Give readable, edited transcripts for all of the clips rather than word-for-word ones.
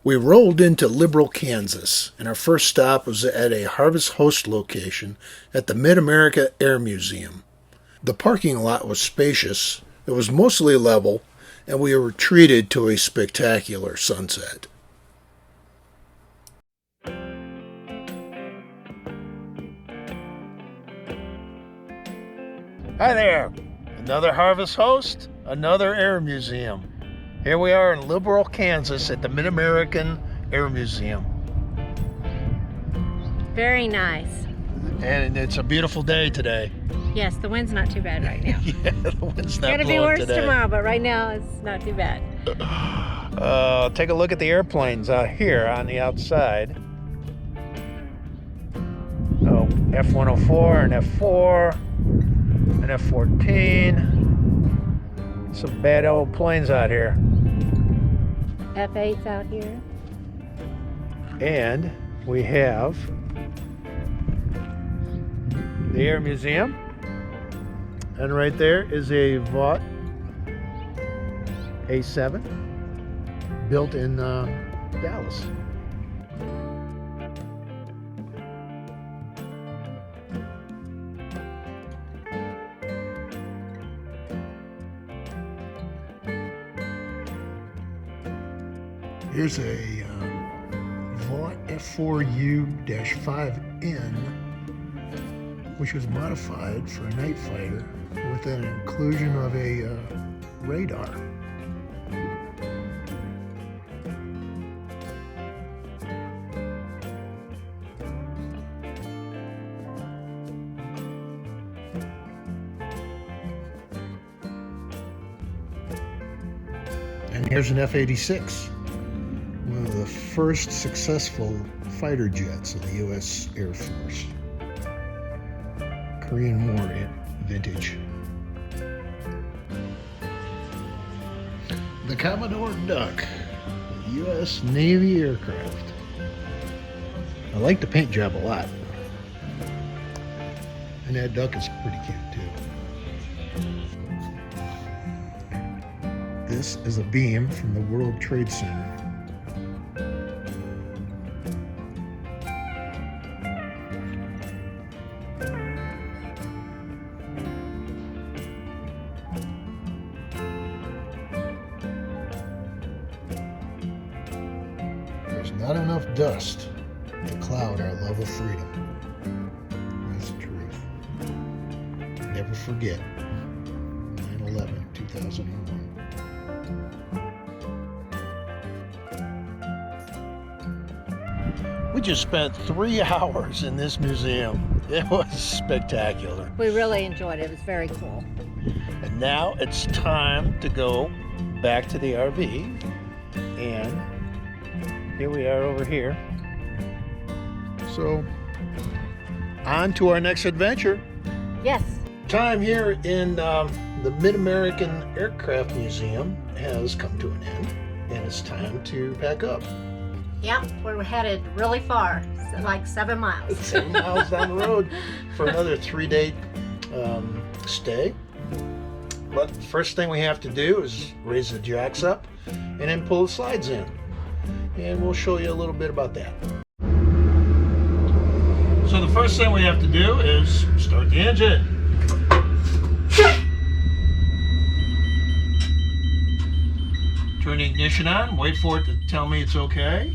We rolled into Liberal, Kansas, and our first stop was at a Harvest Host location at the Mid-America Air Museum. The parking lot was spacious, it was mostly level, and we were treated to a spectacular sunset. Hi there! Another Harvest Host, another Air Museum. Here we are in Liberal, Kansas at the Mid-American Air Museum. Very nice. And it's a beautiful day today. Yes, the wind's not too bad right now. Yeah, the wind's not blowing today. It's gonna be worse tomorrow, but right now it's not too bad. Take a look at the airplanes out here on the outside. Oh, F-104 and F-4 and F-14. Some bad old planes out here. F-8's out here. And we have the Air Museum. And right there is a Vought A7 built in Dallas. Here's a Vought F4U-5N, which was modified for a night fighter with an inclusion of a radar. And here's an F-86. One of the first successful fighter jets of the U.S. Air Force. Korean War vintage. The Commodore Duck, U.S. Navy aircraft. I like the paint job a lot. And that duck is pretty cute too. This is a beam from the World Trade Center. There's not enough dust to cloud our love of freedom. That's the truth. Never forget 9/11/2001. We just spent 3 hours in this museum. It was spectacular. We really enjoyed it. It was very cool. And now it's time to go back to the RV. And here we are over here. So, on to our next adventure. Yes. Time here in the Mid-American Aircraft Museum has come to an end, and it's time to pack up. Yep, we're headed really far, like 7 miles. 7 miles down the road for another 3-day stay. But the first thing we have to do is raise the jacks up and then pull the slides in. And we'll show you a little bit about that. So the first thing we have to do is start the engine. Turn the ignition on, wait for it to tell me it's okay.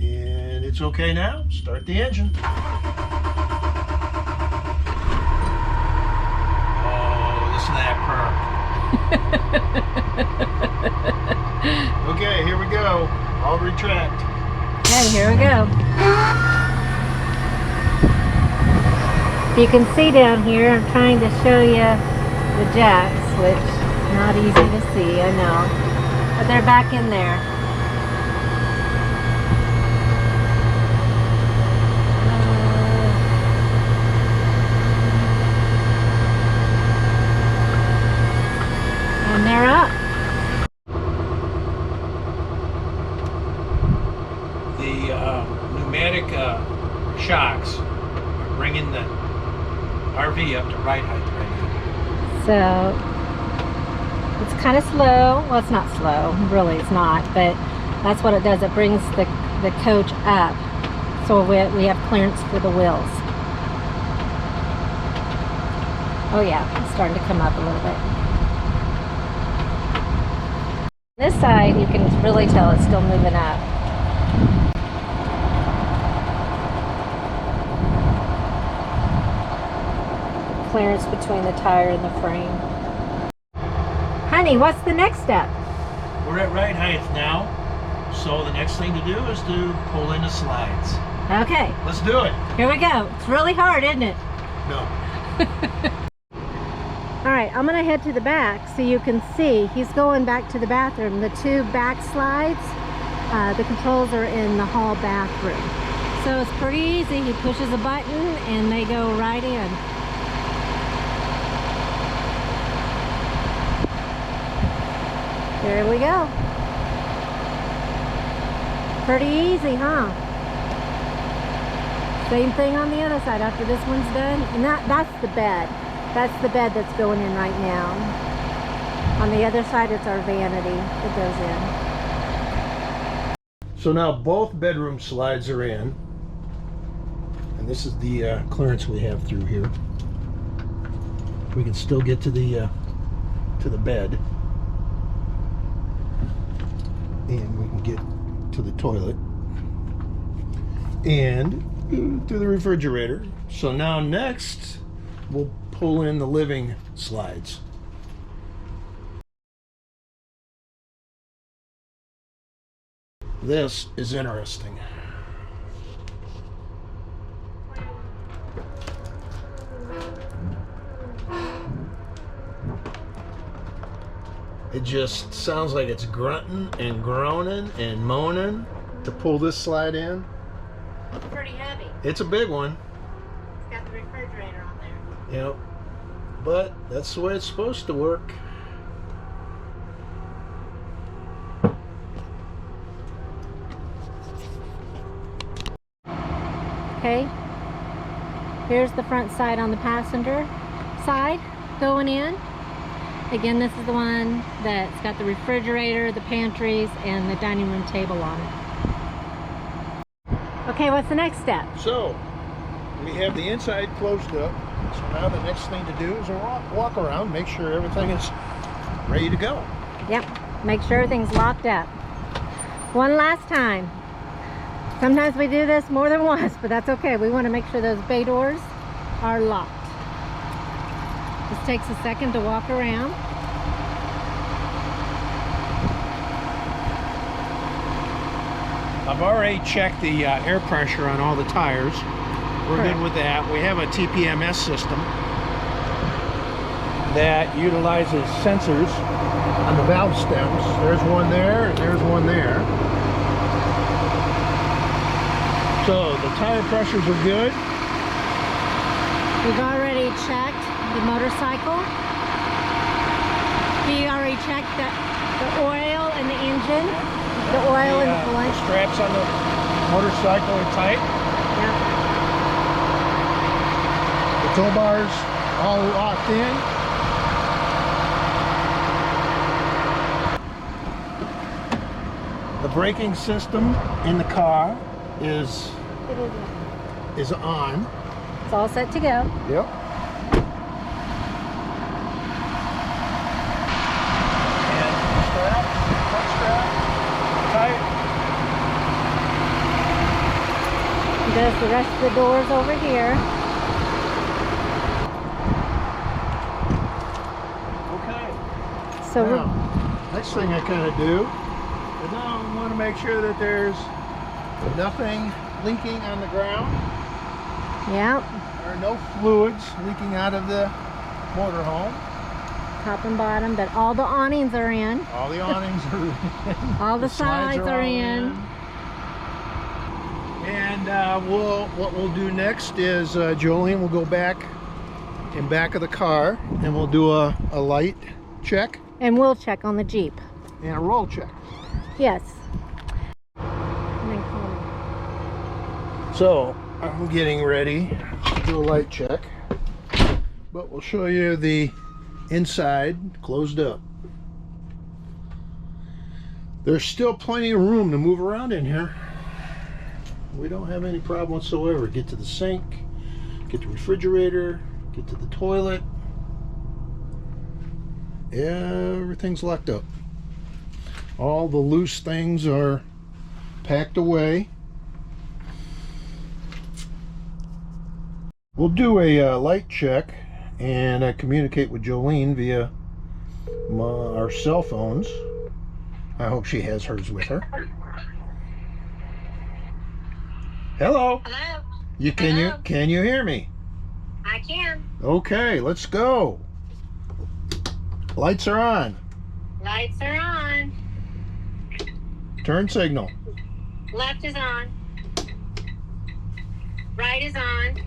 And it's okay now. Start the engine. Oh, listen to that purr. Okay, here we go. I'll retract. And here we go. You can see down here, I'm trying to show you the jacks, which is not easy to see, I know. But they're back in there. And they're up. The pneumatic shocks are bringing the RV up to ride height right now. So it's kind of slow. Well, it's not slow, really it's not, but That's what it does. It brings the coach up, so we have clearance for the wheels. Oh yeah, it's starting to come up a little bit. This side, you can really tell it's still moving up. Clearance between the tire and the frame. Honey, what's the next step? We're at ride height now, so the next thing to do is to pull in the slides. Okay. Let's do it. Here we go. It's really hard, isn't it? No. All right, I'm gonna head to the back so you can see. He's going back to the bathroom. The two back slides, the controls are in the hall bathroom. So it's pretty easy. He pushes a button and they go right in. There we go. Pretty easy, huh? Same thing on the other side after this one's done. And that's the bed. That's the bed that's going in right now. On the other side, it's our vanity that goes in. So now both bedroom slides are in. And this is the clearance we have through here. We can still get to the bed. And we can get to the toilet. And to the refrigerator. So now next, we'll pull in the living slides. This is interesting. It just sounds like it's grunting and groaning and moaning to pull this slide in. It's pretty heavy. It's a big one. It's got the refrigerator on there. Yep. But that's the way it's supposed to work. Okay. Here's the front side on the passenger side going in. Again, this is the one that's got the refrigerator, the pantries, and the dining room table on it. Okay, what's the next step? So, we have the inside closed up. So now the next thing to do is walk around, make sure everything is ready to go. Yep, make sure everything's locked up. One last time. Sometimes we do this more than once, but that's okay. We want to make sure those bay doors are locked. Just takes a second to walk around. I've already checked the air pressure on all the tires. We're good with that. We have a TPMS system that utilizes sensors on the valve stems. There's one there and there's one there. So the tire pressures are good. We've already checked the motorcycle. We already checked the oil and the engine. The oil and the coolant. The straps on the motorcycle are tight. Yep. The tow bars all locked in. The braking system in the car is on. It's all set to go. Yep. And strap, front strap, tight. Does the rest of the doors over here. Okay. So now, next thing I kind of do is now I want to make sure that there's nothing leaking on the ground. yeah, There are no fluids leaking out of the motorhome. top and bottom, but all the awnings are in. All the awnings are in. All the sides are all in. And what we'll do next is Jolene will go back in back of the car and we'll do a light check And we'll check on the Jeep. and a roll check. Yes. And then call me. So I'm getting ready to do a light check, but we'll show you the inside closed up. There's still plenty of room to move around in here. We don't have any problem whatsoever. Get to the sink, get the refrigerator, get to the toilet. Everything's locked up. All the loose things are packed away. We'll do a light check and communicate with Jolene via our cell phones. I hope she has hers with her. Hello. Hello. Can you hear me? I can. Okay, let's go. Lights are on. Lights are on. Turn signal. Left is on. Right is on.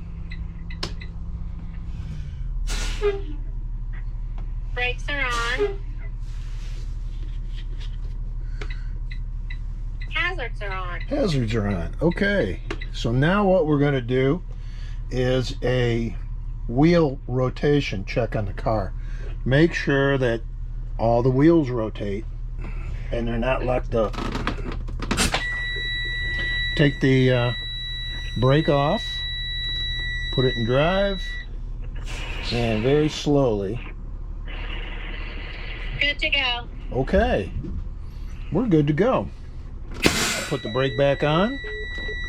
Brakes are on. Hazards are on. Hazards are on. Okay. So now what we're going to do is a wheel rotation check on the car. Make sure that all the wheels rotate and they're not locked up. Take the brake off, put it in drive, and very slowly. Good to go. Okay, we're good to go. Put the brake back on,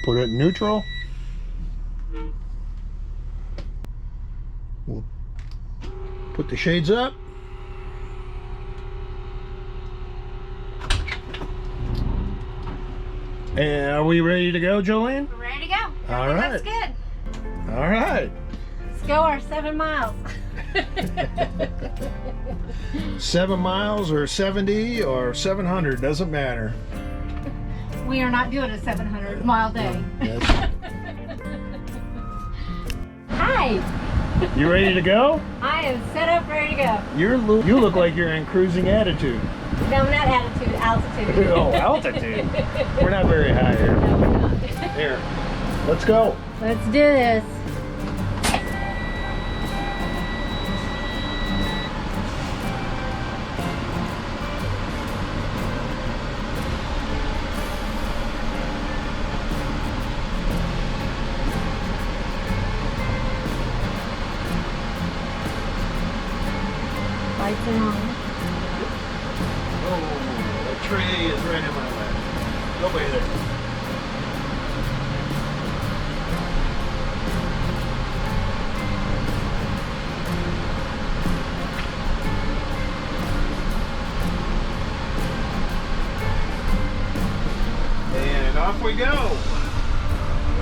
put it in neutral. We'll put the shades up. And are we ready to go, Jolene? We're ready to go. All Everything right. looks good. All right. Let's go our 7 miles. 7 miles or 70 or 700, doesn't matter. We are not doing a 700-mile day. Yes. Hi. You ready to go? I am set up, ready to go. You look like you're in cruising attitude. No, not attitude, altitude. Oh, altitude. We're not very high here. No, we're not. Here, let's go. Let's do this. Lights are on. Oh, that tree is right in my lap. Nobody there. And off we go.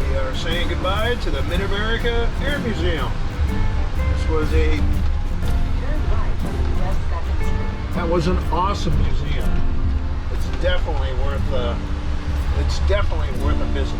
We are saying goodbye to the Mid-America Air Museum. This was that was an awesome museum. It's definitely worth a visit.